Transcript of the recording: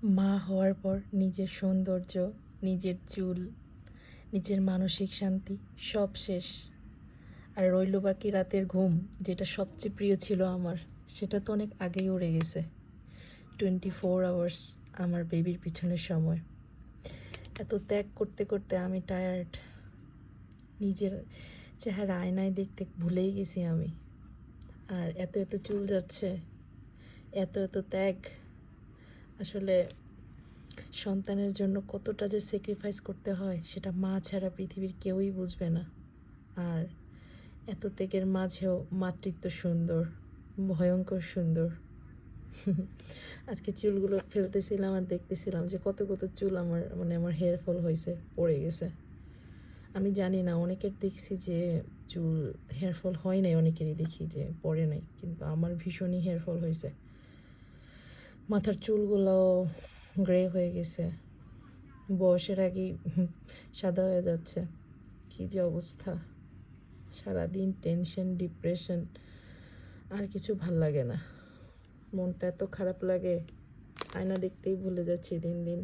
মা হওয়ার পর নিজের সৌন্দর্য, নিজের চুল, নিজের মানসিক শান্তি সব শেষ। আর রইল বাকি রাতের ঘুম, যেটা সবচেয়ে প্রিয় ছিল আমার, সেটা তো অনেক আগেই উড়ে গেছে। 24 আওয়ার্স আমার বেবির পিছনের সময়। এত ত্যাগ করতে করতে আমি টায়ার্ড। নিজের চেহারা আয়নায় দেখতে ভুলেই গেছি আমি। আর এত এত চুল যাচ্ছে, এত এত ত্যাগ। আসলে সন্তানের জন্য কতটা যে স্যাক্রিফাইস করতে হয় সেটা মা ছাড়া পৃথিবীর কেউই বুঝবে না। আর এত ত্যাগের মাঝেও মাতৃত্ব সুন্দর, ভয়ঙ্কর সুন্দর। আজকে চুলগুলো ফেলতেছিলাম আর দেখতেছিলাম যে কত কত চুল আমার হেয়ার ফল হয়েছে, পড়ে গেছে। আমি জানি না, অনেকের দেখছি যে চুল হেয়ার ফল হয় নাই, অনেকেরই দেখি যে পড়ে নাই, কিন্তু আমার ভীষণই হেয়ার ফল হয়েছে। মাথার চুলগুলোও গ্রে হয়ে গেছে, বয়সের আগেই সাদা হয়ে যাচ্ছে। কী যে অবস্থা! সারাদিন টেনশন, ডিপ্রেশন, আর কিছু ভাল লাগে না। মনটা এত খারাপ লাগে, আয়না দেখতেই ভুলে যাচ্ছি দিন দিন।